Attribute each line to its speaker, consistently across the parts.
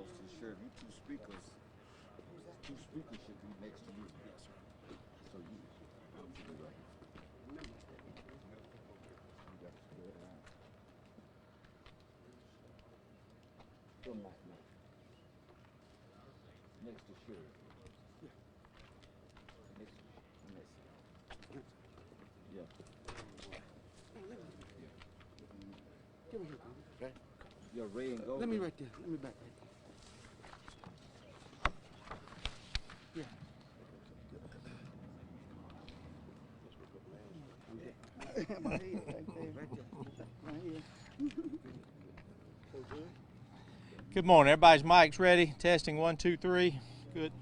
Speaker 1: close to the sheriff. You two speakers should be next to you. Yes, sir. So you right. You got to spread out. Come back now. Next to sheriff. Yeah. Next. Yeah.
Speaker 2: Give me here, okay?
Speaker 1: You're Ray and Gold.
Speaker 2: Let me right there. Let me back right there. Yeah. My head, right there. Right here. So good.
Speaker 3: Good morning. Everybody's mics ready? Testing 1, 2, 3. Good.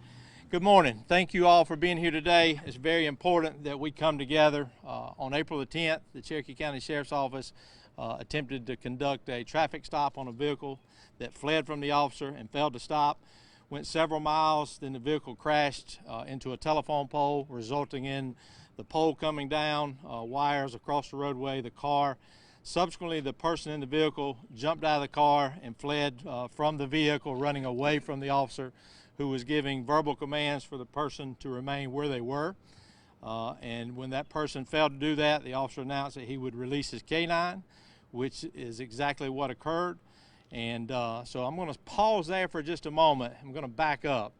Speaker 3: Good morning. Thank you all for being here today. It's very important that we come together. On April the 10th, the Cherokee County Sheriff's Office attempted to conduct a traffic stop on a vehicle that fled from the officer and failed to stop. Went several miles, then the vehicle crashed into a telephone pole, resulting in the pole coming down, wires across the roadway, the car. Subsequently, the person in the vehicle jumped out of the car and fled from the vehicle, running away from the officer, who was giving verbal commands for the person to remain where they were. And when that person failed to do that, the officer announced that he would release his K-9, which is exactly what occurred. And so I'm going to pause there for just a moment. I'm going to back up.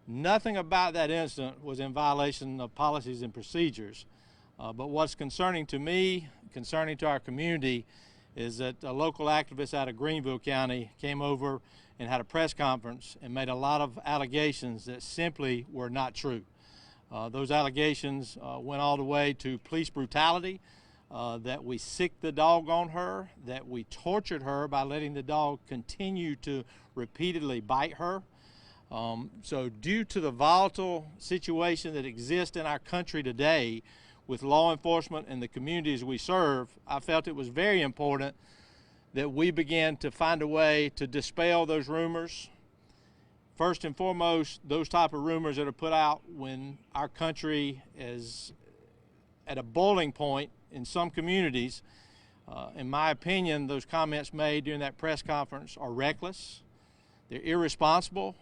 Speaker 3: Nothing about that incident was in violation of policies and procedures. But what's concerning to me, concerning to our community, is that a local activist out of Greenville County came over and had a press conference and made a lot of allegations that simply were not true. Those allegations went all the way to police brutality, that we sicked the dog on her, that we tortured her by letting the dog continue to repeatedly bite her. So due to the volatile situation that exists in our country today with law enforcement and the communities we serve, I felt it was very important that we began to find a way to dispel those rumors. First and foremost, those type of rumors that are put out when our country is at a boiling point in some communities. In my opinion, those comments made during that press conference are reckless, they're irresponsible,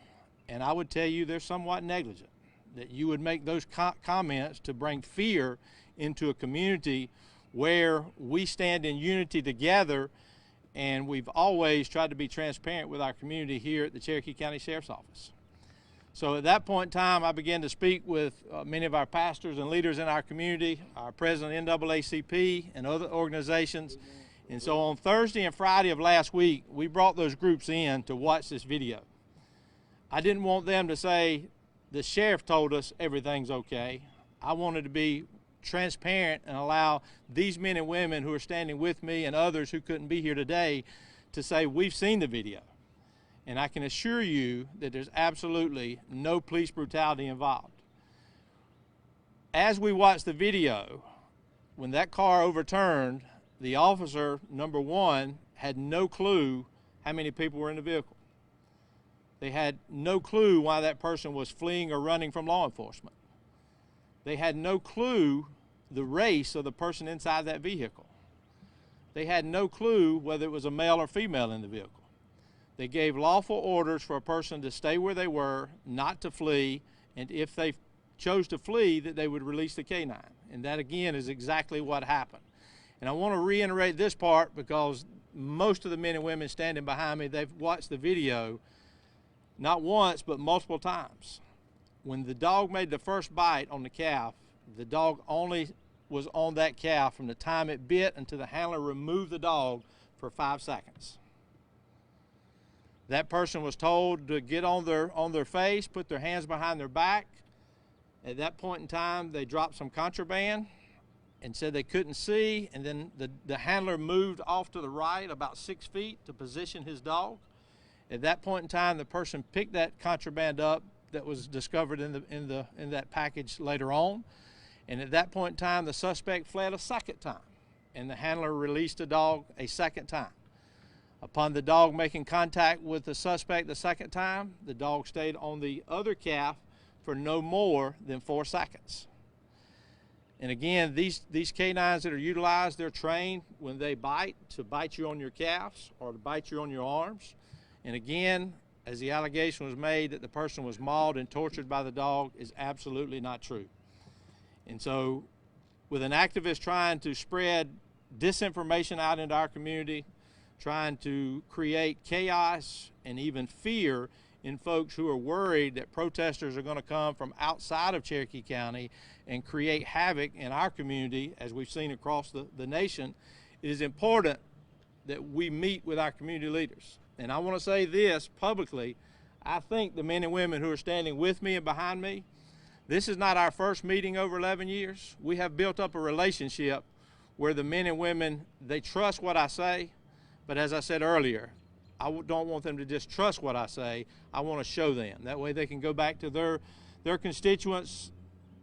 Speaker 3: and I would tell you they're somewhat negligent. That you would make those comments to bring fear into a community where we stand in unity together, and we've always tried to be transparent with our community here at the Cherokee County Sheriff's Office. So at that point in time, I began to speak with many of our pastors and leaders in our community, our president of NAACP and other organizations. And so on Thursday and Friday of last week, we brought those groups in to watch this video. I didn't want them to say, the sheriff told us everything's okay. I wanted to be transparent and allow these men and women who are standing with me and others who couldn't be here today to say, we've seen the video. And I can assure you that there's absolutely no police brutality involved. As we watched the video, when that car overturned, the officer, number one, had no clue how many people were in the vehicle. They had no clue why that person was fleeing or running from law enforcement. They had no clue the race of the person inside that vehicle. They had no clue whether it was a male or female in the vehicle. They gave lawful orders for a person to stay where they were, not to flee, and if they chose to flee, that they would release the K-9. And that, again, is exactly what happened. And I want to reiterate this part because most of the men and women standing behind me, they've watched the video not once, but multiple times. When the dog made the first bite on the calf, the dog only was on that calf from the time it bit until the handler removed the dog for 5 seconds. That person was told to get on their face, put their hands behind their back. At that point in time, they dropped some contraband and said they couldn't see, and then the handler moved off to the right about 6 feet to position his dog. At that point in time, the person picked that contraband up that was discovered in that package later on. And at that point in time, the suspect fled a second time, and the handler released the dog a second time. Upon the dog making contact with the suspect the second time, the dog stayed on the other calf for no more than 4 seconds. And again, these K-9s that are utilized, they're trained when they bite to bite you on your calves or to bite you on your arms. And again, as the allegation was made that the person was mauled and tortured by the dog is absolutely not true. And so with an activist trying to spread disinformation out into our community, trying to create chaos and even fear in folks who are worried that protesters are going to come from outside of Cherokee County and create havoc in our community, as we've seen across the nation, it is important that we meet with our community leaders. And I want to say this publicly, I think the men and women who are standing with me and behind me, this is not our first meeting over 11 years. We have built up a relationship where the men and women, they trust what I say, but as I said earlier, I don't want them to just trust what I say. I want to show them. That way they can go back to their constituents,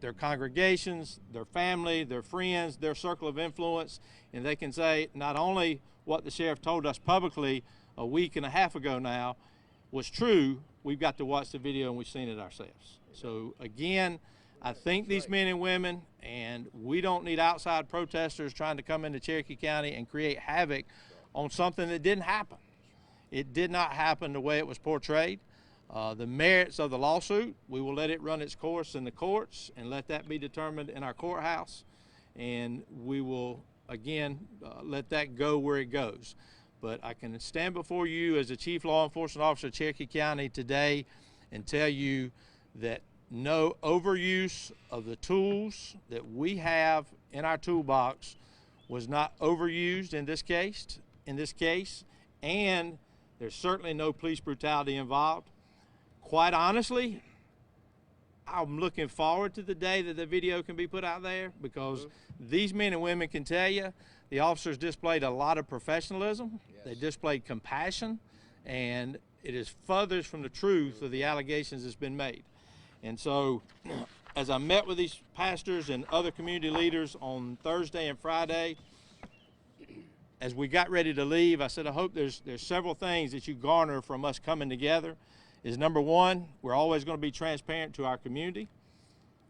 Speaker 3: their congregations, their family, their friends, their circle of influence, and they can say not only what the sheriff told us publicly a week and a half ago now was true, we've got to watch the video and we've seen it ourselves. So again, I think these men and women, and we don't need outside protesters trying to come into Cherokee County and create havoc on something that didn't happen. It did not happen the way it was portrayed. The merits of the lawsuit, we will let it run its course in the courts and let that be determined in our courthouse. And we will, again, let that go where it goes. But I can stand before you as the Chief Law Enforcement Officer of Cherokee County today and tell you that no overuse of the tools that we have in our toolbox was not overused in this case, and there's certainly no police brutality involved. Quite honestly, I'm looking forward to the day that the video can be put out there, because these men and women can tell you the officers displayed a lot of professionalism. Yes. They displayed compassion, and it is furthest from the truth of the allegations that's been made. And so as I met with these pastors and other community leaders on Thursday and Friday, as we got ready to leave, I said, I hope there's several things that you garner from us coming together. Is number one, we're always going to be transparent to our community.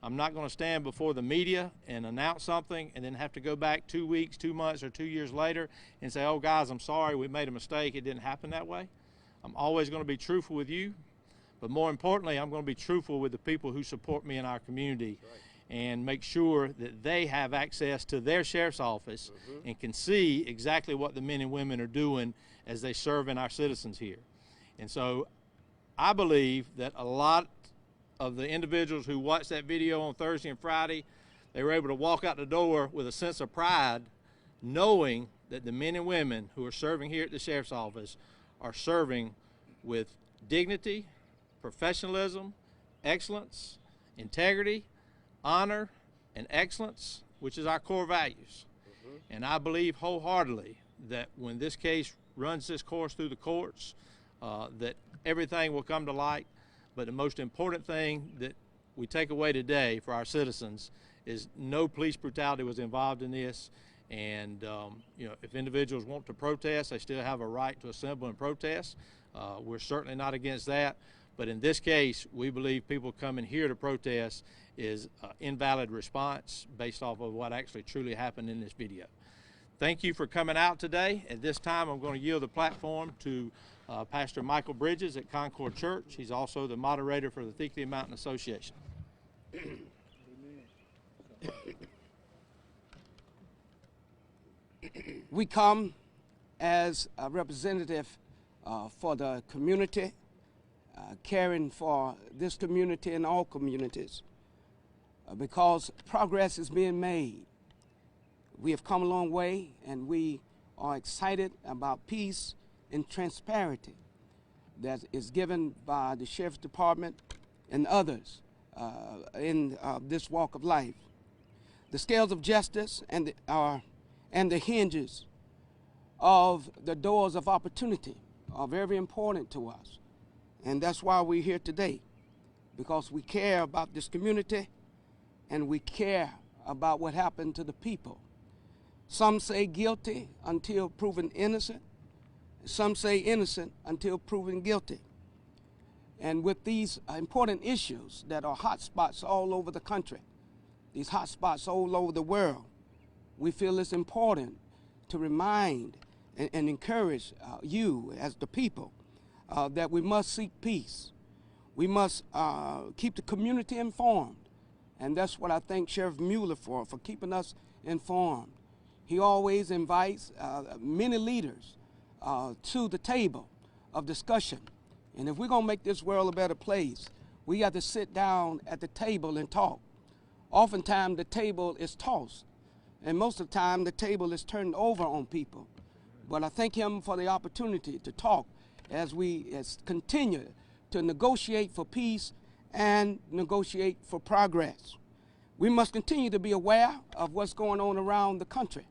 Speaker 3: I'm not going to stand before the media and announce something and then have to go back 2 weeks, 2 months, or 2 years later and say, oh guys, I'm sorry, we made a mistake, it didn't happen that way. I'm always going to be truthful with you, but more importantly, I'm going to be truthful with the people who support me in our community. Right. And make sure that they have access to their sheriff's office and can see exactly what the men and women are doing as they serve in our citizens here. And so I believe that a lot of the individuals who watched that video on Thursday and Friday, they were able to walk out the door with a sense of pride, knowing that the men and women who are serving here at the sheriff's office are serving with dignity, professionalism, excellence, integrity, honor, and excellence, which is our core values. And I believe wholeheartedly that when this case runs this course through the courts, that everything will come to light. But the most important thing that we take away today for our citizens is no police brutality was involved in this. And if individuals want to protest, they still have a right to assemble and protest. We're certainly not against that. But in this case, we believe people coming here to protest is an invalid response based off of what actually truly happened in this video. Thank you for coming out today. At this time, I'm going to yield the platform to Pastor Michael Bridges at Concord Church. He's also the moderator for the Thickley Mountain Association.
Speaker 4: We come as a representative for the community, caring for this community and all communities, because progress is being made. We have come a long way, and we are excited about peace and transparency that is given by the Sheriff's Department and others in this walk of life. The scales of justice and the hinges of the doors of opportunity are very important to us. And that's why we're here today, because we care about this community and we care about what happened to the people. Some say guilty until proven innocent. Some say innocent until proven guilty. And with these important issues that are hot spots all over the country, these hot spots all over the world, we feel it's important to remind and encourage you as the people that we must seek peace. We must keep the community informed. And that's what I thank Sheriff Mueller for keeping us informed. He always invites many leaders to the table of discussion. And if we're going to make this world a better place, we got to sit down at the table and talk. Oftentimes the table is tossed, and most of the time the table is turned over on people. But I thank him for the opportunity to talk as we continue to negotiate for peace and negotiate for progress. We must continue to be aware of what's going on around the country.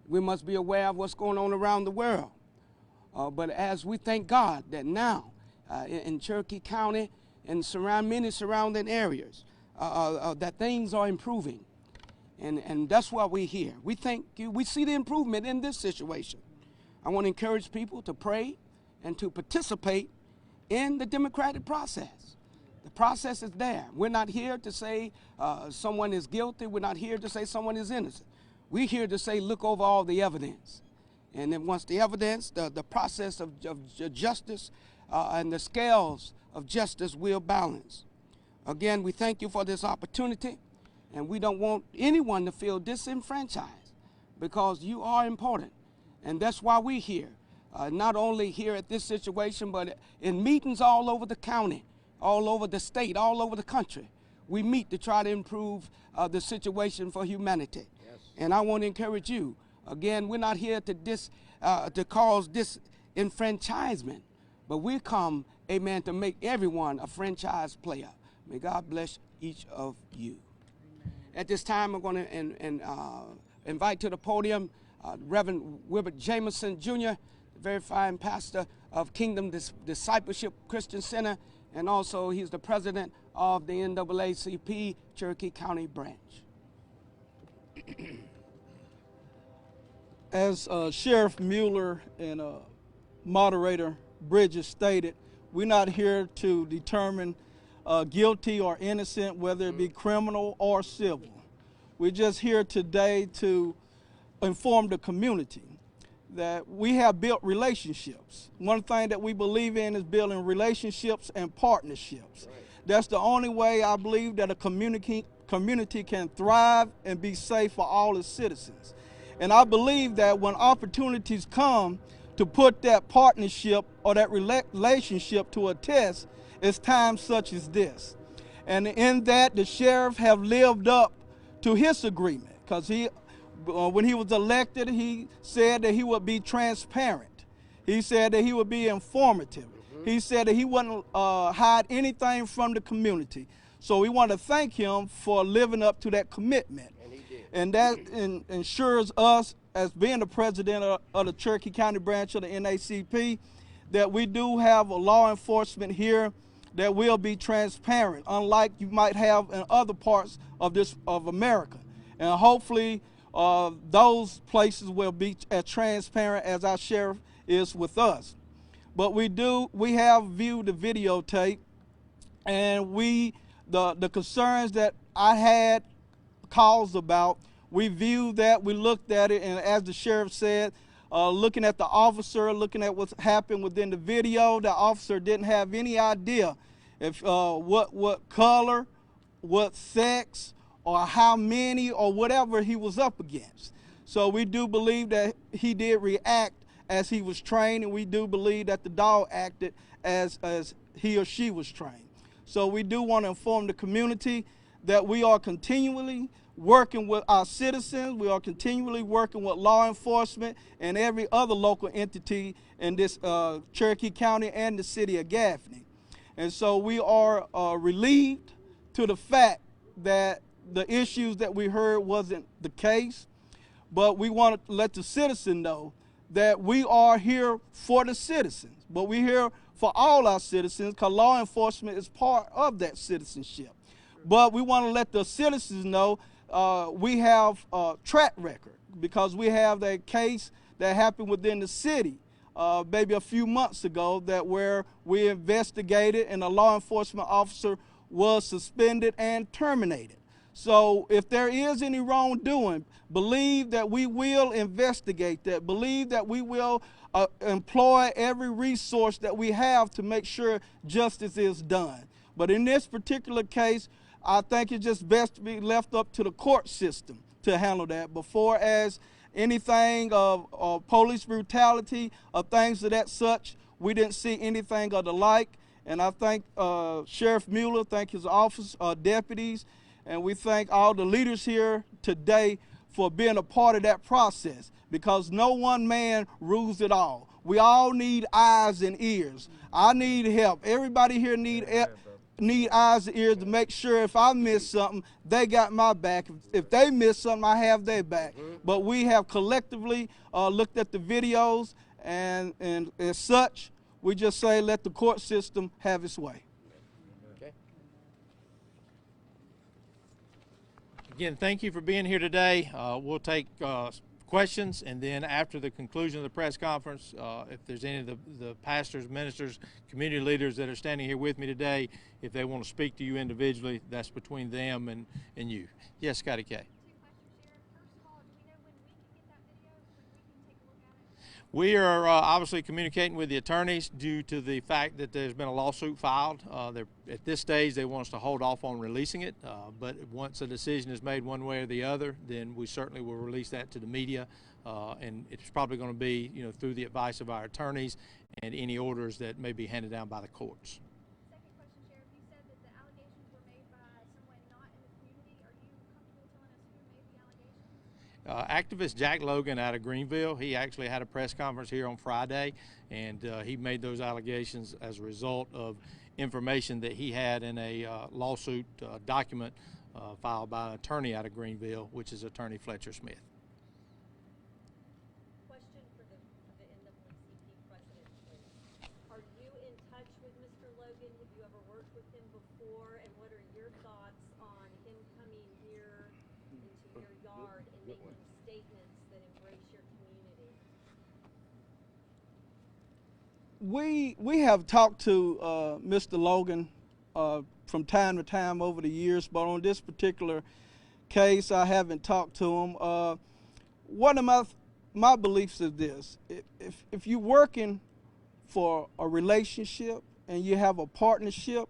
Speaker 4: We must be aware of what's going on around the world. But as we thank God that now in Cherokee County and many surrounding areas, that things are improving. And that's why we're here. We see the improvement in this situation. I want to encourage people to pray and to participate in the democratic process. The process is there. We're not here to say someone is guilty. We're not here to say someone is innocent. We're here to say look over all the evidence. And then once the evidence, the process of justice and the scales of justice will balance. Again, we thank you for this opportunity, and we don't want anyone to feel disenfranchised because you are important. And that's why we're here, not only here at this situation, but in meetings all over the county, all over the state, all over the country. We meet to try to improve the situation for humanity. Yes. And I want to encourage you, again, we're not here to cause disenfranchisement, but we come, amen, to make everyone a franchise player. May God bless each of you. At this time, I'm going to invite to the podium Reverend Wilbert Jameson, Jr., very fine pastor of Kingdom Discipleship Christian Center, and also he's the president of the NAACP Cherokee County branch.
Speaker 5: As Sheriff Mueller and Moderator Bridges stated, we're not here to determine guilty or innocent, whether it be criminal or civil. We're just here today to inform the community that we have built relationships. One thing that we believe in is building relationships and partnerships. Right. That's the only way I believe that a community can thrive and be safe for all its citizens. And I believe that when opportunities come to put that partnership or that relationship to a test, it's times such as this. And in that, the sheriff have lived up to his agreement, because when he was elected, he said that he would be transparent. He said that he would be informative. He said that he wouldn't hide anything from the community. So we want to thank him for living up to that commitment. And he did. And that ensures us, as being the president of the Cherokee County branch of the NAACP, that we do have a law enforcement here that will be transparent, unlike you might have in other parts of America. And hopefully those places will be as transparent as our sheriff is with us. But we have viewed the videotape, and the concerns that I had calls about, we viewed that, we looked at it, and as the sheriff said, looking at the officer, looking at what's happened within the video, the officer didn't have any idea if what color, what sex, or how many, or whatever he was up against. So we do believe that he did react as he was trained, and we do believe that the dog acted as he or she was trained. So we do want to inform the community that we are continually working with our citizens. We are continually working with law enforcement and every other local entity in this Cherokee County and the city of Gaffney. And so we are relieved to the fact that the issues that we heard wasn't the case, but we want to let the citizen know that we are here for the citizens, but we're here for all our citizens, because law enforcement is part of that citizenship. But we want to let the citizens know we have a track record, because we have that case that happened within the city maybe a few months ago, that where we investigated and a law enforcement officer was suspended and terminated. So if there is any wrongdoing, believe that we will investigate that. Believe that we will employ every resource that we have to make sure justice is done. But in this particular case, I think it's just best to be left up to the court system to handle that before as anything of police brutality or things of that such. We didn't see anything of the like. And I thank Sheriff Mueller, thank his office, deputies, and we thank all the leaders here today for being a part of that process, because no one man rules it all. We all need eyes and ears. I need help. Everybody here need eyes and ears to make sure if I miss something, they got my back. If they miss something, I have their back. But we have collectively looked at the videos, and as such, we just say let the court system have its way.
Speaker 1: Okay.
Speaker 3: Again, thank you for being here today. We'll take questions, and then after the conclusion of the press conference, if there's any of the pastors, ministers, community leaders that are standing here with me today, if they want to speak to you individually, that's between them and you. Yes, Scotty K. We are obviously communicating with the attorneys due to the fact that there's been a lawsuit filed. At this stage, they want us to hold off on releasing it, but once a decision is made one way or the other, then we certainly will release that to the media, and it's probably going to be, through the advice of our attorneys and any orders that may be handed down by the courts.
Speaker 6: Second question, Sheriff. You said that the allegations were made by someone not in the community. Are you comfortable telling us who made the allegations?
Speaker 3: Activist Jack Logan out of Greenville, he actually had a press conference here on Friday, and he made those allegations as a result of information that he had in a lawsuit document filed by an attorney out of Greenville, which is Attorney Fletcher Smith.
Speaker 7: Question for the NAACP president, please. Are you in touch with Mr. Logan? Have you ever worked with him before? And what are your thoughts on him coming here into your yard and making statements that embrace your community?
Speaker 5: We have talked to Mr. Logan from time to time over the years, but on this particular case, I haven't talked to him. One of my beliefs is this: if you're working for a relationship and you have a partnership,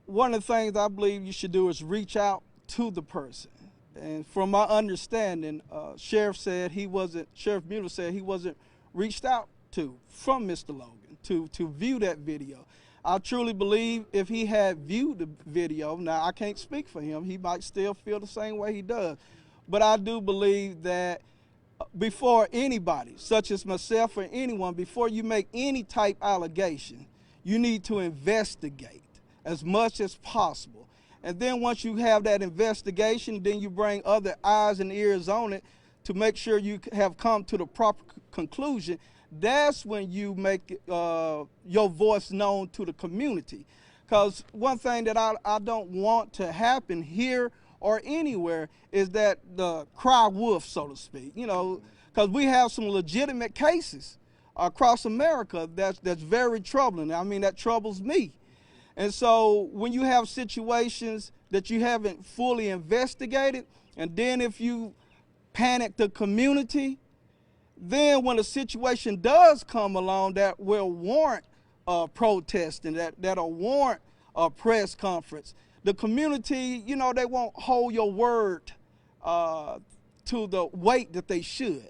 Speaker 5: one of the things I believe you should do is reach out to the person. And from my understanding, Sheriff Mueller said he wasn't reached out to from Mr. Logan to view that video. I truly believe if he had viewed the video, now I can't speak for him, he might still feel the same way he does. But I do believe that before anybody, such as myself or anyone, before you make any type allegation, you need to investigate as much as possible. And then once you have that investigation, then you bring other eyes and ears on it to make sure you have come to the proper conclusion. That's when you make your voice known to the community. Because one thing that I don't want to happen here or anywhere is that the cry wolf, so to speak, because we have some legitimate cases across America that's very troubling. I mean, that troubles me. And so when you have situations that you haven't fully investigated, and then if you panic the community, then when a situation does come along that will warrant protesting, that'll warrant a press conference, the community, they won't hold your word to the weight that they should.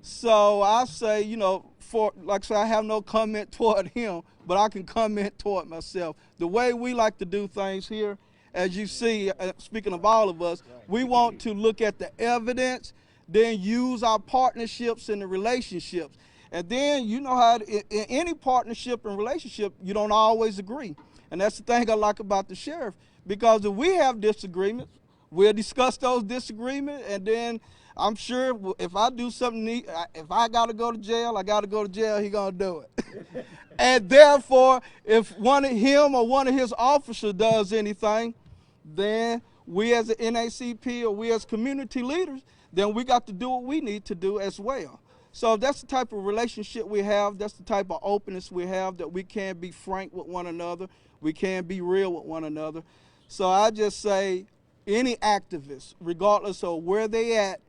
Speaker 5: So I say, like I said, I have no comment toward him, but I can comment toward myself. The way we like to do things here, as you see, speaking of all of us, we want to look at the evidence, then use our partnerships and the relationships. And then you know how in any partnership and relationship, you don't always agree. And that's the thing I like about the sheriff, because if we have disagreements, we'll discuss those disagreements, and then I'm sure if I do something, if I got to go to jail, I got to go to jail, he going to do it. And therefore, if one of him or one of his officers does anything, then we as an NAACP or we as community leaders, then we got to do what we need to do as well. So that's the type of relationship we have. That's the type of openness we have, that we can be frank with one another. We can be real with one another. So I just say, any activist, regardless of where they at,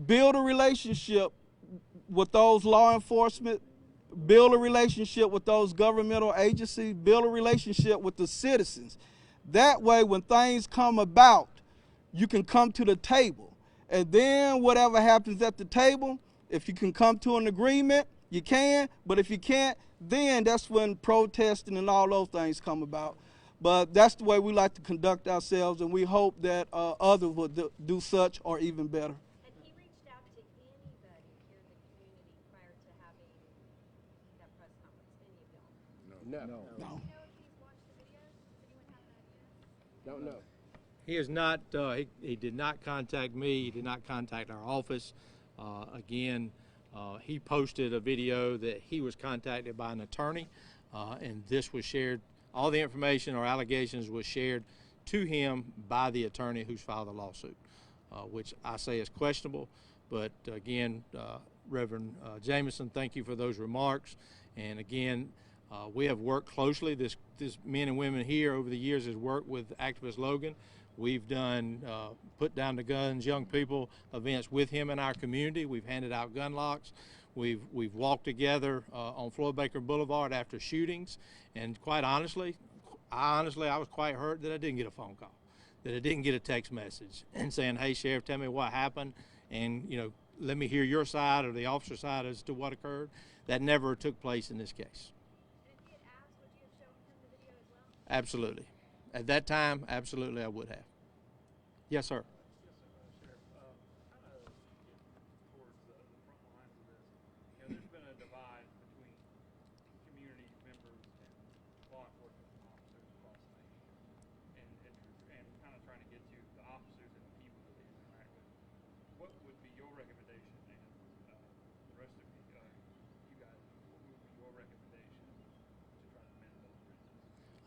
Speaker 5: build a relationship with those law enforcement, build a relationship with those governmental agencies, build a relationship with the citizens. That way, when things come about, you can come to the table. And then whatever happens at the table, if you can come to an agreement, you can. But if you can't, then that's when protesting and all those things come about. But that's the way we like to conduct ourselves, and we hope that others will do such or even better.
Speaker 7: Had he reached out to anybody here in the community prior to having that press conference? Any of y'all?
Speaker 4: No.
Speaker 6: Do you know if he's watched the videos? Does anyone have an idea?
Speaker 4: Don't know.
Speaker 3: He is not. He did not contact me. He did not contact our office. Again, he posted a video that he was contacted by an attorney, and this was shared. All the information or allegations was shared to him by the attorney who's filed the lawsuit, which I say is questionable. But again, Reverend Jameson, thank you for those remarks. And again, we have worked closely. This men and women here over the years has worked with activist Logan. We've done Put Down the Guns, young people events with him in our community. We've handed out gun locks. We've walked together on Floyd Baker Boulevard after shootings. And quite honestly, I was quite hurt that I didn't get a phone call, that I didn't get a text message and saying, "Hey, Sheriff, tell me what happened, and let me hear your side or the officer's side as to what occurred." That never took place in this case.
Speaker 6: And if he had asked, would you have shown him the video as well?
Speaker 3: Absolutely. At that time, absolutely I would have. Yes, sir.
Speaker 8: There's been a divide between community members and law enforcement officers across the nation, and kind of trying to get to the officers and the people that they interact with. What would be your recommendation, and the rest of you guys, what would be your recommendation to try to mend those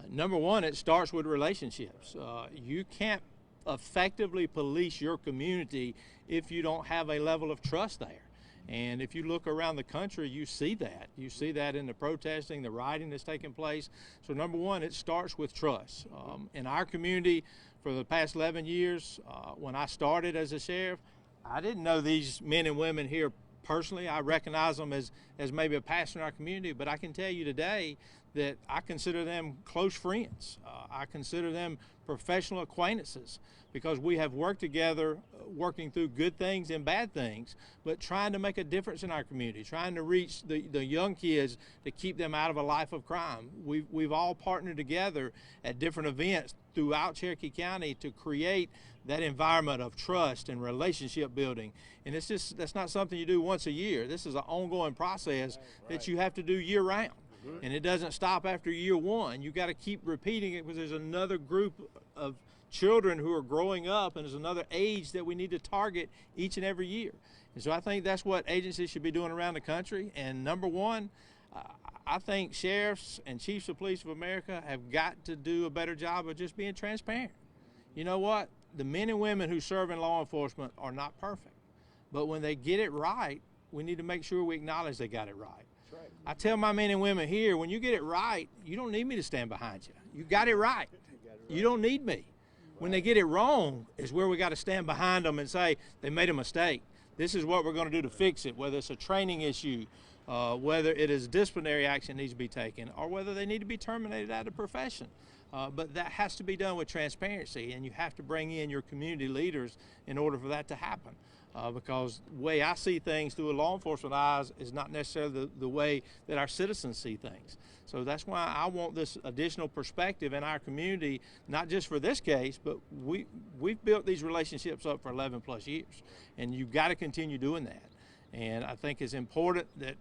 Speaker 8: bridges?
Speaker 3: Number one, it starts with relationships. You can't effectively police your community if you don't have a level of trust there. And if you look around the country, you see that. You see that in the protesting, the rioting that's taking place. So number one, it starts with trust. In our community, for the past 11 years, when I started as a sheriff, I didn't know these men and women here personally. I recognize them as maybe a pastor in our community, but I can tell you today that I consider them close friends. I consider them professional acquaintances, because we have worked together, working through good things and bad things, but trying to make a difference in our community, trying to reach the young kids to keep them out of a life of crime. We've all partnered together at different events throughout Cherokee County to create that environment of trust and relationship building. And that's not something you do once a year. This is an ongoing process that you have to do year round. And it doesn't stop after year one. You got to keep repeating it, because there's another group of children who are growing up, and there's another age that we need to target each and every year. And so I think that's what agencies should be doing around the country. And number one, I think sheriffs and chiefs of police of America have got to do a better job of just being transparent. You know what? The men and women who serve in law enforcement are not perfect. But when they get it right, we need to make sure we acknowledge they got it right. I tell my men and women here, when you get it right, you don't need me to stand behind you. You got it right. You don't need me. When they get it wrong is where we got to stand behind them and say, they made a mistake. This is what we're going to do to fix it, whether it's a training issue, whether it is disciplinary action needs to be taken, or whether they need to be terminated out of the profession. But that has to be done with transparency, and you have to bring in your community leaders in order for that to happen. Because the way I see things through a law enforcement eyes is not necessarily the way that our citizens see things. So that's why I want this additional perspective in our community, not just for this case, but we've built these relationships up for 11 plus years, and you've got to continue doing that. And I think it's important that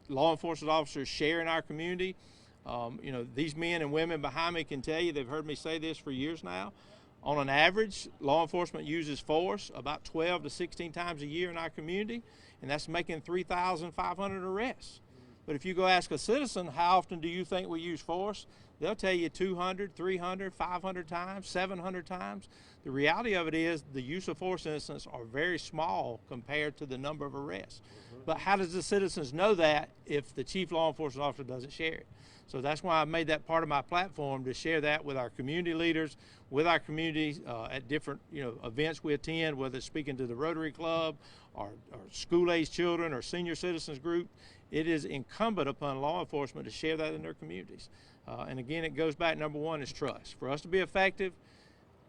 Speaker 3: law enforcement officers share in our community. These men and women behind me can tell you, they've heard me say this for years now. On an average, law enforcement uses force about 12 to 16 times a year in our community, and that's making 3,500 arrests. But if you go ask a citizen, how often do you think we use force? They'll tell you 200, 300, 500 times, 700 times. The reality of it is the use of force incidents are very small compared to the number of arrests. But how does the citizens know that if the chief law enforcement officer doesn't share it? So that's why I made that part of my platform, to share that with our community leaders, with our communities at different events we attend, whether it's speaking to the Rotary Club or school-aged children or senior citizens group. It is incumbent upon law enforcement to share that in their communities. And again, it goes back, number one is trust. For us to be effective,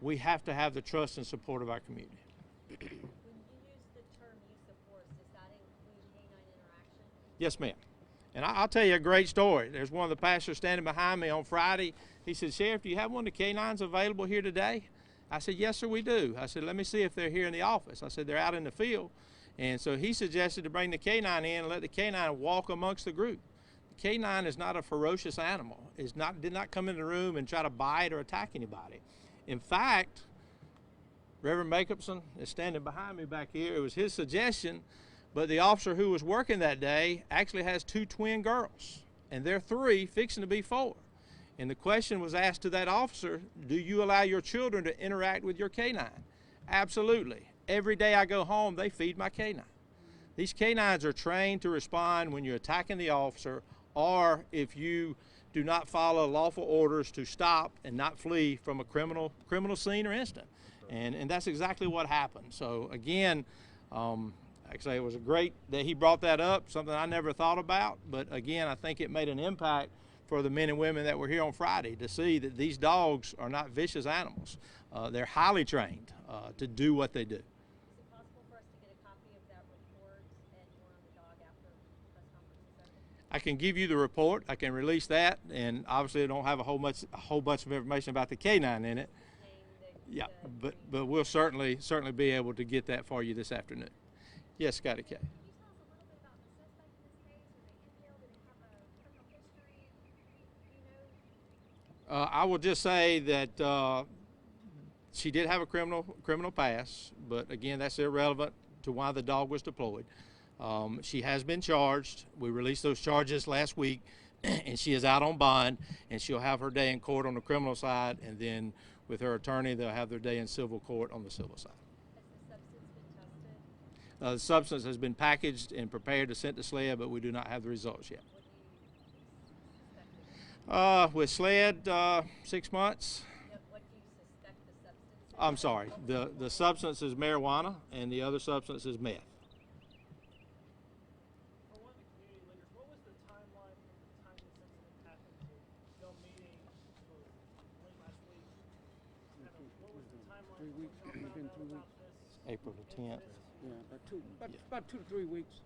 Speaker 3: we have to have the trust and support of our community.
Speaker 7: When you use the term use of force, does that include K-9 interaction?
Speaker 3: Yes, ma'am. And I'll tell you a great story. There's one of the pastors standing behind me on Friday. He said, "Sheriff, do you have one of the K-9s available here today?" I said, "Yes, sir, we do." I said, "Let me see if they're here in the office." I said, "They're out in the field." And so he suggested to bring the K-9 in and let the K-9 walk amongst the group. The K-9 is not a ferocious animal. Did not come in the room and try to bite or attack anybody. In fact, Reverend Jacobson is standing behind me back here. It was his suggestion, but the officer who was working that day actually has 2 twin girls, and they're 3, fixing to be 4. And the question was asked to that officer, do you allow your children to interact with your K-9? Absolutely. Every day I go home, they feed my K-9. These K-9s are trained to respond when you're attacking the officer, or if you do not follow lawful orders to stop and not flee from a criminal scene or incident. And that's exactly what happened. So again, like I say, it was great that he brought that up, something I never thought about. But again, I think it made an impact for the men and women that were here on Friday to see that these dogs are not vicious animals. They're highly trained to do what they do.
Speaker 7: Is it possible for us to get a copy of that report and more on the dog after the press conference is over?
Speaker 3: I can give you the report. I can release that, and obviously I don't have a whole bunch of information about the K-9 in it. Yeah, but we'll certainly be able to get that for you this afternoon. Yes, Scotty K.
Speaker 6: Can you tell us a little bit about the suspect in this case? Are they in jail? Do they have a criminal history? Do you know?
Speaker 3: I will just say that she did have a criminal past, but again, that's irrelevant to why the dog was deployed. She has been charged. We released those charges last week, and she is out on bond, and she'll have her day in court on the criminal side, and then with her attorney, they'll have their day in civil court on the civil side.
Speaker 7: Has the substance been tested?
Speaker 3: The substance has been packaged and prepared to send to SLED, but we do not have the results yet.
Speaker 7: What do you suspect?
Speaker 3: With SLED, 6 months.
Speaker 7: What do you suspect the substance is?
Speaker 3: I'm sorry. The substance is marijuana, and the other substance is meth.
Speaker 9: For one of the community leaders, what was the timeline from the time this incident happened to y'all meeting late last week? What was the timeline
Speaker 2: 3 weeks.
Speaker 9: when y'all
Speaker 2: It's been
Speaker 9: found
Speaker 2: 3
Speaker 9: out
Speaker 2: weeks.
Speaker 9: about this?
Speaker 3: April the 10th.
Speaker 2: Yeah, about 2 to 3 weeks.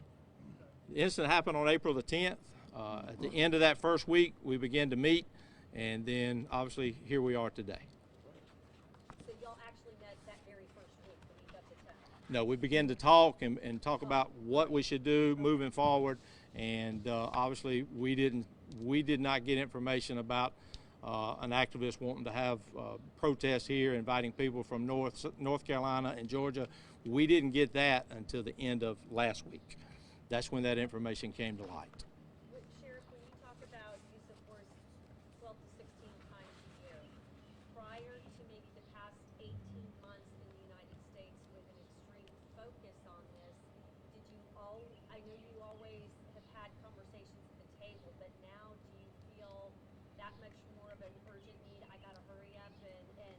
Speaker 3: The incident happened on April the 10th. At the end of that first week, we began to meet, and then obviously here we are today.
Speaker 7: So y'all actually met that very first week when you got to town?
Speaker 3: No, we began to talk and talk about what we should do moving forward, and obviously we did not get information about an activist wanting to have protests here, inviting people from North Carolina and Georgia. We didn't get that until the end of last week. That's when that information came to light.
Speaker 7: Sheriff, when you talk about use of force 12 to 16 times a year, prior to maybe the past 18 months in the United States with an extreme focus on this, I know you always have had conversations at the table, but now do you feel that much more of an urgent need, I gotta hurry up and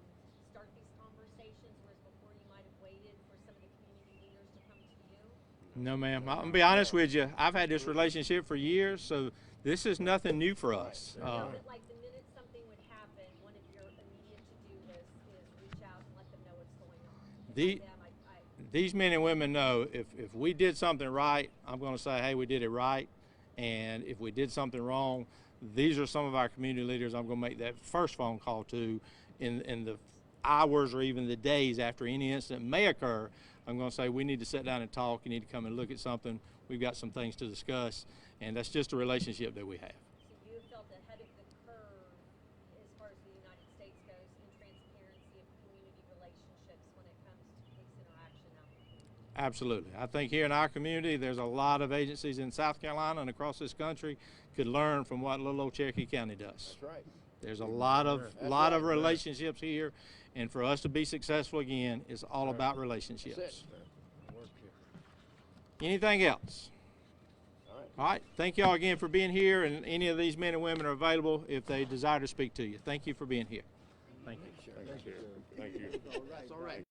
Speaker 7: start these conversations, whereas before you might have waited for some of the community leaders to come to you?
Speaker 3: No, ma'am. I'm going to be honest with you. I've had this relationship for years, so this is nothing new for us.
Speaker 7: But like the minute something would happen, one of your immediate to-do lists is reach out and let them know what's going on.
Speaker 3: These men and women know if we did something right, I'm going to say, hey, we did it right. And if we did something wrong, these are some of our community leaders I'm going to make that first phone call to in the hours or even the days after any incident may occur. I'm going to say, we need to sit down and talk. You need to come and look at something. We've got some things to discuss. And that's just a relationship that we have.
Speaker 7: So you felt ahead of the curve as far as the United States goes in transparency of community relationships when it comes to police interaction out in the community?
Speaker 3: Absolutely. I think here in our community, there's a lot of agencies in South Carolina and across this country could learn from what little old Cherokee County does.
Speaker 1: That's right.
Speaker 3: There's a lot of relationships here, and for us to be successful again is all about relationships.
Speaker 1: That's it.
Speaker 3: Anything else? All right. Thank you all again for being here, and any of these men and women are available if they desire to speak to you. Thank you for being here. Thank you.
Speaker 1: Thank you. Thank you. All right.